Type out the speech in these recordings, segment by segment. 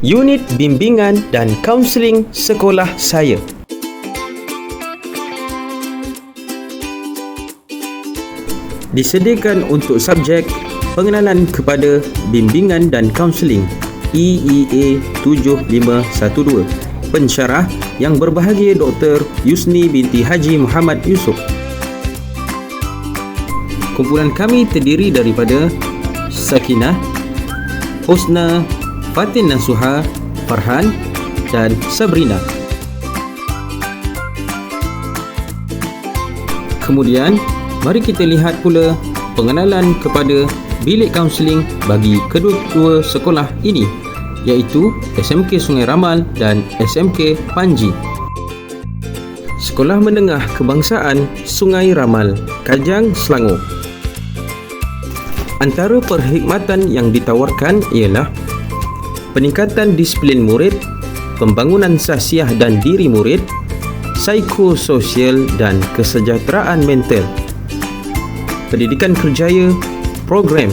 Unit Bimbingan dan Kaunseling Sekolah Saya. Disediakan untuk subjek pengenalan kepada bimbingan dan kaunseling EEA 7512. Pensyarah yang berbahagia Dr. Yusni binti Haji Muhammad Yusof. Kumpulan kami terdiri daripada Sakinah, Husna, Fatin Nasuha, Farhan dan Sabrina. Kemudian, mari kita lihat pula pengenalan kepada bilik kaunseling bagi kedua-dua sekolah ini, iaitu SMK Sungai Ramal dan SMK Panji. Sekolah Menengah Kebangsaan Sungai Ramal, Kajang, Selangor. Antara perkhidmatan yang ditawarkan ialah peningkatan disiplin murid, pembangunan sahsiah dan diri murid, psikososial dan kesejahteraan mental, pendidikan kerjaya, program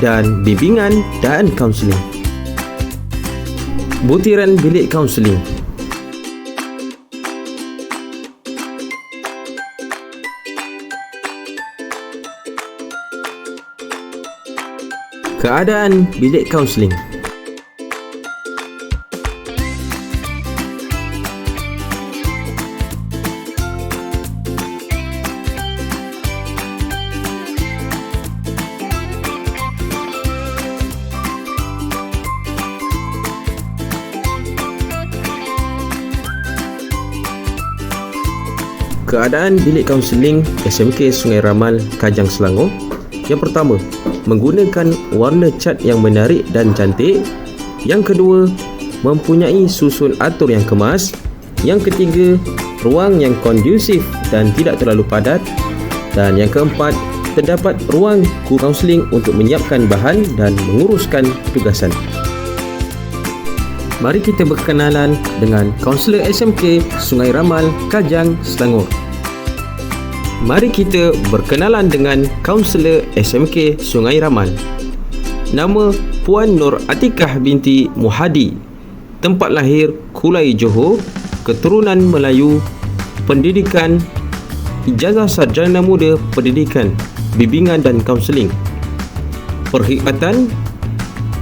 dan bimbingan dan kaunseling. Butiran bilik kaunseling. Keadaan bilik kaunseling. Keadaan bilik kaunseling SMK Sungai Ramal, Kajang, Selangor. Yang pertama, menggunakan warna cat yang menarik dan cantik. Yang kedua, mempunyai susun atur yang kemas. Yang ketiga, ruang yang kondusif dan tidak terlalu padat. Dan yang keempat, terdapat ruang kaunseling untuk menyiapkan bahan dan menguruskan tugasan. Mari kita berkenalan dengan kaunselor SMK Sungai Ramal, Kajang, Selangor. Mari kita berkenalan dengan kaunselor SMK Sungai Ramal. Nama Puan Nur Atikah binti Muhadi. Tempat lahir Kulai, Johor. Keturunan Melayu. Pendidikan ijazah sarjana muda pendidikan, bimbingan dan kaunseling. Perkhidmatan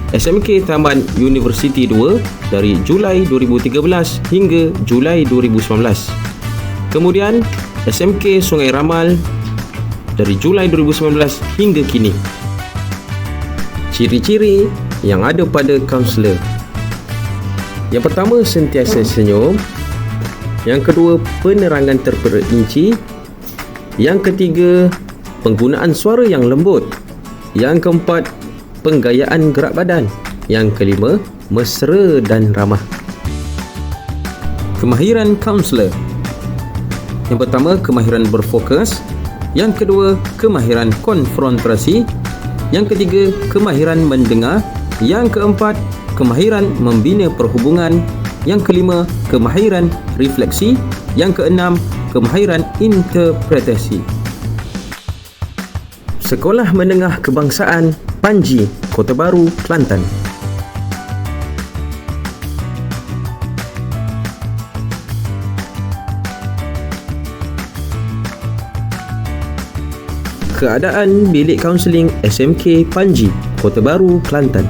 SMK Taman Universiti 2 dari Julai 2013 hingga Julai 2019. Kemudian SMK Sungai Ramal dari Julai 2019 hingga kini. Ciri-ciri yang ada pada kaunselor. Yang pertama, sentiasa senyum. Yang kedua, penerangan terperinci. Yang ketiga, penggunaan suara yang lembut. Yang keempat, penggayaan gerak badan. Yang kelima, mesra dan ramah. Kemahiran kaunselor. Yang pertama, kemahiran berfokus. Yang kedua, kemahiran konfrontasi. Yang ketiga, kemahiran mendengar. Yang keempat, kemahiran membina perhubungan. Yang kelima, kemahiran refleksi. Yang keenam, kemahiran interpretasi. Sekolah Menengah Kebangsaan Panji, Kota Baru, Kelantan. Keadaan bilik kaunseling SMK Panji, Kota Baru, Kelantan.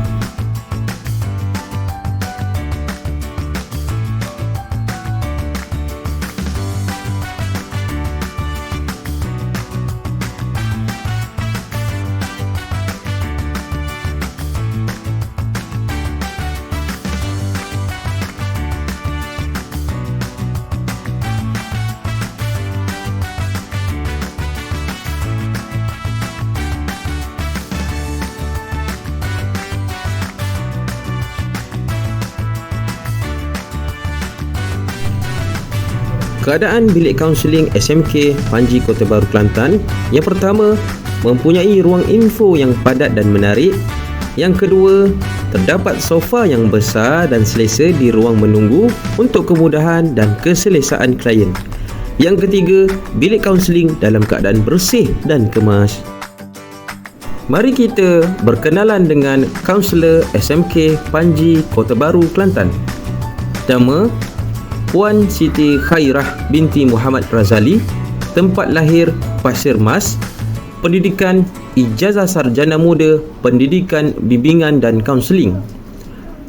Keadaan bilik kaunseling SMK Panji, Kota Baru, Kelantan. Yang pertama, mempunyai ruang info yang padat dan menarik. Yang kedua, terdapat sofa yang besar dan selesa di ruang menunggu untuk kemudahan dan keselesaan klien. Yang ketiga, bilik kaunseling dalam keadaan bersih dan kemas. Mari kita berkenalan dengan kaunselor SMK Panji Kota Baru, Kelantan. Nama Puan Siti Khairah binti Muhammad Razali, tempat lahir Pasir Mas, pendidikan Ijazah Sarjana Muda Pendidikan Bimbingan dan Kaunseling.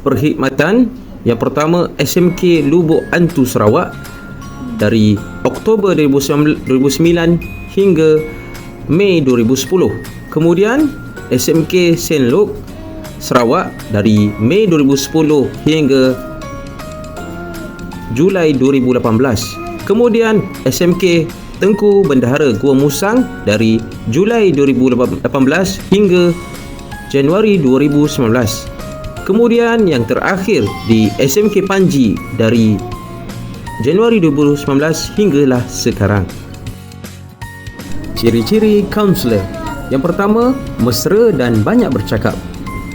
Perkhidmatan yang pertama SMK Lubuk Antu Sarawak dari Oktober 2009 hingga Mei 2010. Kemudian SMK Saint Luke Sarawak dari Mei 2010 hingga Julai 2018. Kemudian SMK Tengku Bendahara Gua Musang dari Julai 2018 hingga Januari 2019. Kemudian yang terakhir di SMK Panji dari Januari 2019 hinggalah sekarang. Ciri-ciri kaunselor. Yang pertama, mesra dan banyak bercakap.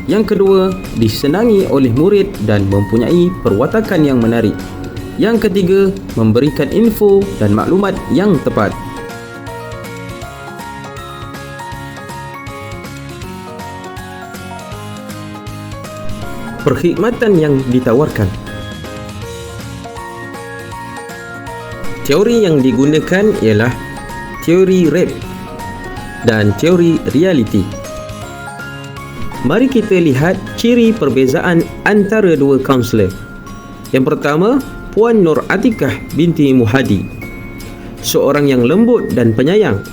Yang kedua, disenangi oleh murid dan mempunyai perwatakan yang menarik. Yang ketiga, memberikan info dan maklumat yang tepat. Perkhidmatan yang ditawarkan. Teori yang digunakan ialah teori RAP dan teori realiti. Mari kita lihat ciri perbezaan antara dua kaunselor. Yang pertama, Puan Nur Atikah binti Muhadi, seorang yang lembut dan penyayang.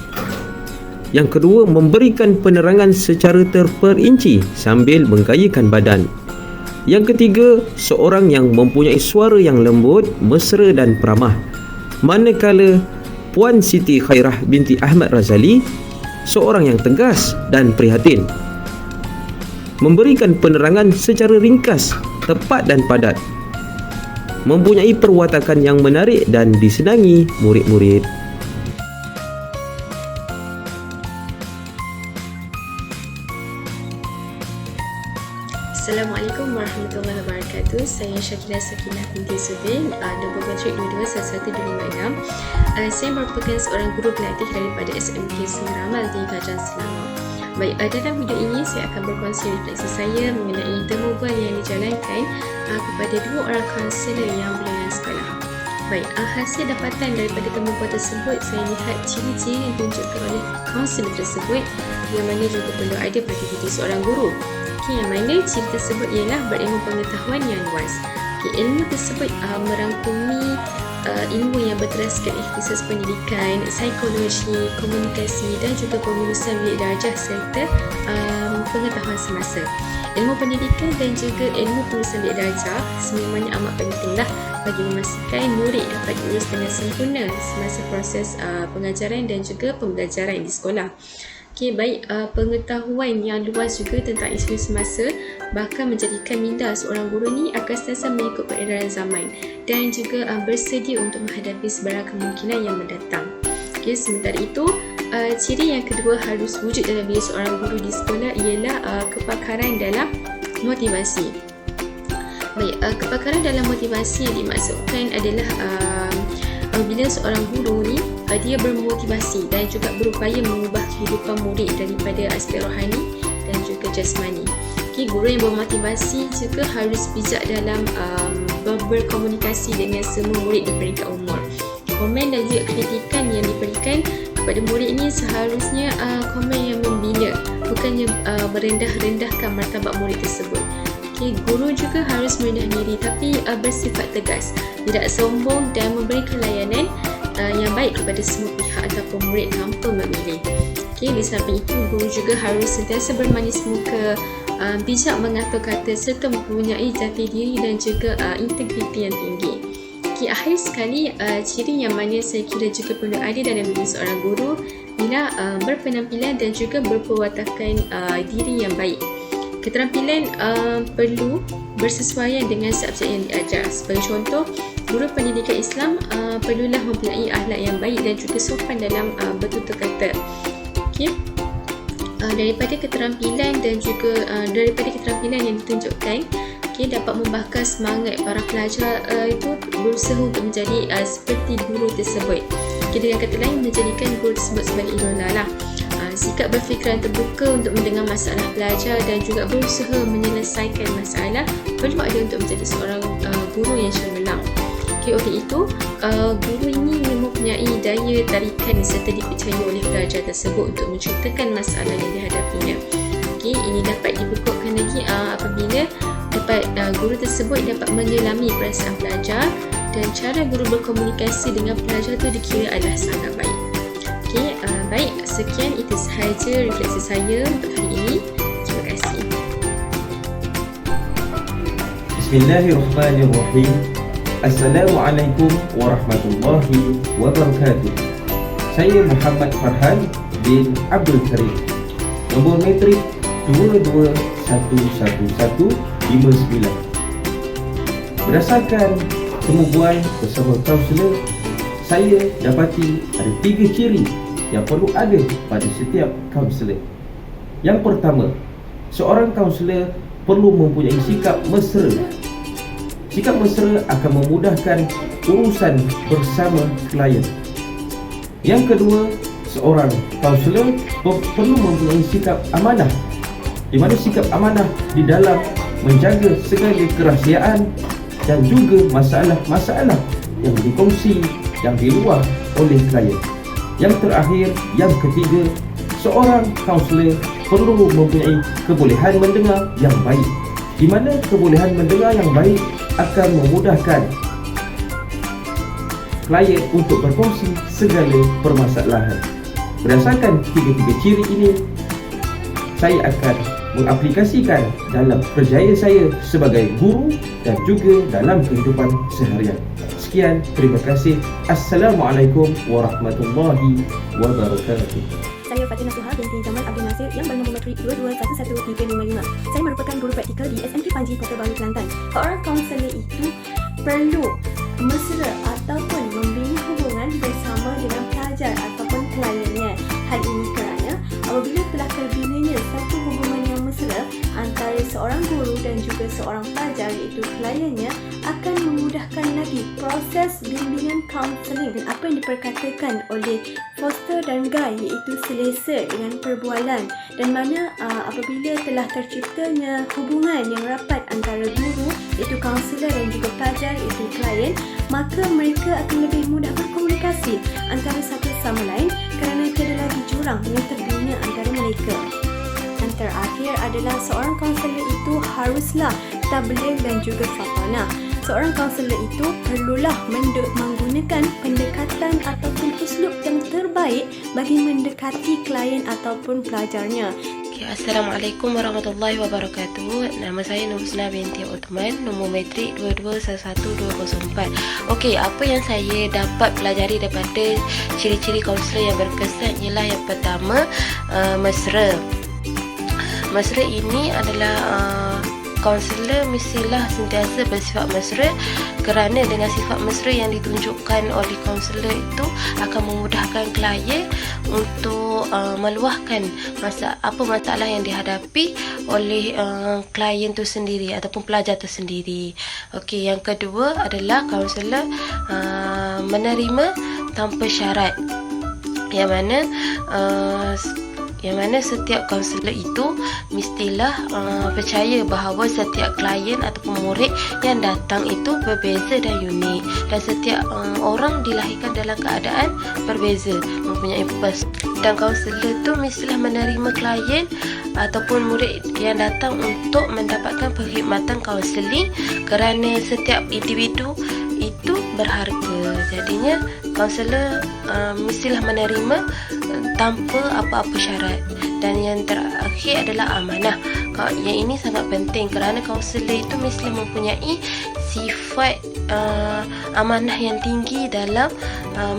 Yang kedua, memberikan penerangan secara terperinci sambil menggayakan badan. Yang ketiga, seorang yang mempunyai suara yang lembut, mesra dan peramah. Manakala Puan Siti Khairah binti Ahmad Razali, seorang yang tegas dan prihatin. Memberikan penerangan secara ringkas, tepat dan padat. Mempunyai perwatakan yang menarik dan disenangi murid-murid. Assalamualaikum warahmatullahi wabarakatuh. Saya Syakila Sakinah binti Subin, nombor kontrak 221126. Saya merupakan seorang guru pelatih daripada SMK Sungai Ramal di Kajang Selangor. Baik, dalam video ini saya akan berkongsi refleksi saya mengenai temubual yang dijalankan kepada dua orang kaunselor yang berlainan sekolah. Baik, hasil dapatan daripada temubual tersebut, saya lihat ciri-ciri yang ditunjukkan oleh kaunselor tersebut yang mana juga perlu ada pada diri seorang guru. Yang mana ciri tersebut ialah berilmu pengetahuan yang luas. Ilmu tersebut merangkumi ilmu yang berteraskan ikhtisas pendidikan, psikologi, komunikasi dan juga pengurusan bilik darjah serta pengetahuan semasa. Ilmu pendidikan dan juga ilmu pengurusan bilik darjah semuanya amat pentinglah bagi memastikan murid dapat diurus dengan sempurna semasa proses pengajaran dan juga pembelajaran di sekolah. Baik, pengetahuan yang luas juga tentang isu semasa bahkan menjadikan minda seorang guru ni akan sentiasa mengikut peredaran zaman dan juga bersedia untuk menghadapi sebarang kemungkinan yang mendatang. Sementara itu, ciri yang kedua harus wujud dalam diri seorang guru di sekolah ialah kepakaran dalam motivasi. Baik, kepakaran dalam motivasi yang dimaksudkan adalah bila seorang guru ni dia bermotivasi dan juga berupaya mengubah kehidupan murid daripada aspek rohani dan juga jasmani. Guru yang bermotivasi juga harus bijak dalam berkomunikasi dengan semua murid di peringkat umur. Komen dan juga kritikan yang diberikan kepada murid ini seharusnya komen yang membina, bukannya merendah-rendahkan martabat murid tersebut. Guru juga harus merendah diri tapi bersifat tegas, tidak sombong dan memberikan layanan yang baik kepada semua pihak ataupun murid tanpa memilih. Di samping itu, guru juga harus sentiasa bermanis muka, bijak mengatur kata serta mempunyai jati diri dan juga integriti yang tinggi. Akhir sekali, ciri yang mana saya kira juga perlu ada dalam diri seorang guru bila berpenampilan dan juga berperwatakan diri yang baik. Keterampilan perlu bersesuaian dengan subjek yang diajar. Sebagai contoh, guru pendidikan Islam perlulah mempunyai akhlak yang baik dan juga sopan dalam bertutur kata. Daripada keterampilan dan juga daripada keterampilan yang ditunjukkan, dapat membakar semangat para pelajar itu berusaha untuk menjadi seperti guru tersebut. Dengan kata lain, menjadikan guru tersebut sebagai idola lah. sikap berfikiran terbuka untuk mendengar masalah pelajar dan juga berusaha menyelesaikan masalah perlu ada untuk menjadi seorang guru yang cemerlang. Okay, oleh itu, guru ini mempunyai daya tarikan serta dipercayai oleh pelajar tersebut untuk menceritakan masalah yang dihadapinya. Okay, ini dapat dibekuatkan lagi apabila guru tersebut dapat menyelami perasaan pelajar dan cara guru berkomunikasi dengan pelajar itu dikira adalah sangat baik. Okay, baik, sekian itu sahaja refleksi saya untuk hari ini. Terima kasih. Bismillahirrahmanirrahim. Assalamualaikum warahmatullahi wabarakatuh. Saya Muhammad Farhan bin Abdul Karim. Nombor metrik 22111159. Berdasarkan temubuan bersama kaunselor, saya dapati ada 3 ciri yang perlu ada pada setiap kaunselor. Yang pertama, seorang kaunselor perlu mempunyai sikap mesra. Sikap mesra akan memudahkan urusan bersama klien. Yang kedua, seorang kaunselor perlu mempunyai sikap amanah, di mana sikap amanah di dalam menjaga segala kerahsiaan dan juga masalah-masalah yang dikongsi, yang diluah oleh klien. Yang terakhir, yang ketiga, seorang kaunselor perlu mempunyai kebolehan mendengar yang baik, di mana kebolehan mendengar yang baik akan memudahkan klien untuk berkongsi segala permasalahan. Berdasarkan 3 ciri ini, saya akan mengaplikasikan dalam kerjaya saya sebagai guru dan juga dalam kehidupan seharian. Sekian, terima kasih. Assalamualaikum warahmatullahi wabarakatuh. Saya Fatimah Suha binti Jamal Abdul Nasir yang bernombor metrik 221155. Saya merupakan guru praktikal di SMK Panji, Kota Baru, Kelantan. Seorang kaunselor itu perlu mesra ataupun membina hubungan bersama dengan pelajar ataupun kliennya. Hal ini kerana apabila telah terbinanya satu hubungan yang mesra antara seorang guru dan juga seorang pelajar iaitu kliennya, akan memudahkan lagi proses bimbingan kaunseling dan apa yang diperkatakan oleh Foster dan Guy iaitu selesa dengan perbualan, dan mana apabila telah terciptanya hubungan yang rapat antara guru iaitu kaunselor dan juga pelajar iaitu klien, maka mereka akan lebih mudah berkomunikasi antara satu sama lain kerana tiada lagi jurang yang terbina antara mereka. Dan terakhir adalah seorang kaunselor itu haruslah tabligh dan juga fatanah. Seorang kaunselor itu perlulah menggunakan pendekatan ataupun uslub yang terbaik bagi mendekati klien ataupun pelajarnya. Assalamualaikum warahmatullahi wabarakatuh. Nama saya Nur Husna binti Uthman, nombor metrik 22111204. Okey, apa yang saya dapat pelajari daripada ciri-ciri kaunselor yang berkesan ialah yang pertama, mesra. Mesra ini adalah kaunselor mestilah sentiasa bersifat mesra, kerana dengan sifat mesra yang ditunjukkan oleh kaunselor itu akan memudahkan klien untuk meluahkan apa masalah yang dihadapi oleh klien itu sendiri ataupun pelajar itu sendiri. Okey, yang kedua adalah kaunselor menerima tanpa syarat, yang mana setiap kaunselor itu mestilah percaya bahawa setiap klien ataupun murid yang datang itu berbeza dan unik, dan setiap orang dilahirkan dalam keadaan berbeza, mempunyai purpose. Dan kaunselor itu mestilah menerima klien ataupun murid yang datang untuk mendapatkan perkhidmatan kaunseling, kerana setiap individu itu berharga. Jadinya kaunselor mestilah menerima tanpa apa-apa syarat. Dan yang terakhir adalah amanah. Yang ini sangat penting kerana kaunselor itu mestilah mempunyai sifat amanah yang tinggi dalam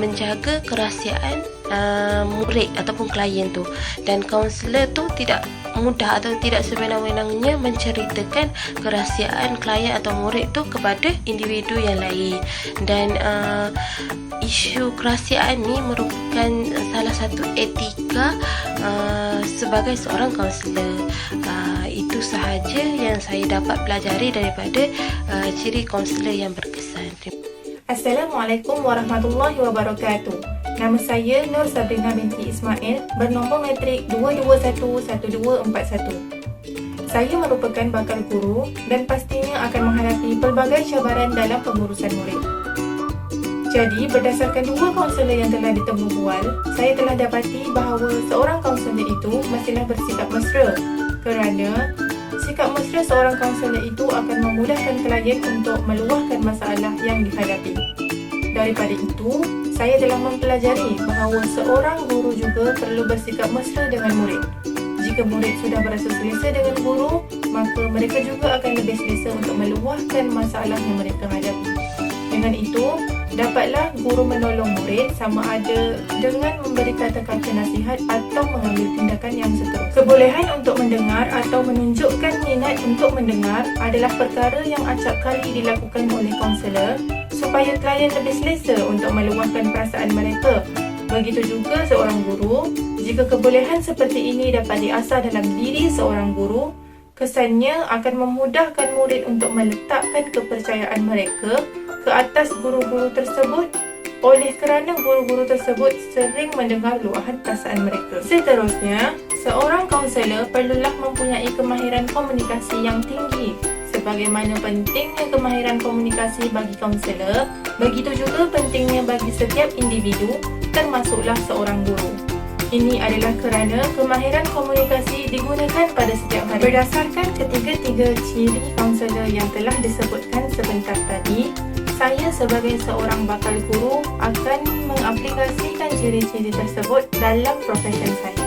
menjaga kerahsiaan murid ataupun klien tu. Dan kaunselor tu tidak mudah atau tidak sewenang-wenangnya menceritakan kerahsiaan klien atau murid tu kepada individu yang lain. Dan isu kerahsiaan ni merupakan salah satu etika sebagai seorang kaunselor. Itu sahaja yang saya dapat pelajari daripada ciri kaunselor yang berkesan. Assalamualaikum warahmatullahi wabarakatuh. Nama saya Nur Sabrina binti Ismail, bernombor matrik 2211241. Saya merupakan bakal guru dan pastinya akan menghadapi pelbagai cabaran dalam pengurusan murid. Jadi, berdasarkan 2 kaunselor yang telah ditemu bual, saya telah dapati bahawa seorang kaunselor itu mestilah bersikap mesra kerana sikap mesra seorang kaunselor itu akan memudahkan klien untuk meluahkan masalah yang dihadapi. Daripada itu, saya telah mempelajari bahawa seorang guru juga perlu bersikap mesra dengan murid. Jika murid sudah berasa selesa dengan guru, maka mereka juga akan lebih selesa untuk meluahkan masalah yang mereka hadapi. Dengan itu, dapatlah guru menolong murid sama ada dengan memberi kata-kata nasihat atau mengambil tindakan yang seterusnya. Kebolehan untuk mendengar atau menunjukkan minat untuk mendengar adalah perkara yang acap kali dilakukan oleh kaunselor supaya klien lebih selesa untuk meluahkan perasaan mereka. Begitu juga seorang guru, jika kebolehan seperti ini dapat diasah dalam diri seorang guru, kesannya akan memudahkan murid untuk meletakkan kepercayaan mereka ke atas guru-guru tersebut oleh kerana guru-guru tersebut sering mendengar luahan perasaan mereka. Seterusnya, seorang kaunselor perlulah mempunyai kemahiran komunikasi yang tinggi. Sebagaimana pentingnya kemahiran komunikasi bagi kaunselor, begitu juga pentingnya bagi setiap individu, termasuklah seorang guru. Ini adalah kerana kemahiran komunikasi digunakan pada setiap hari. Berdasarkan ketiga-tiga ciri kaunselor yang telah disebutkan sebentar tadi, saya sebagai seorang bakal guru akan mengaplikasikan ciri-ciri tersebut dalam profesi saya.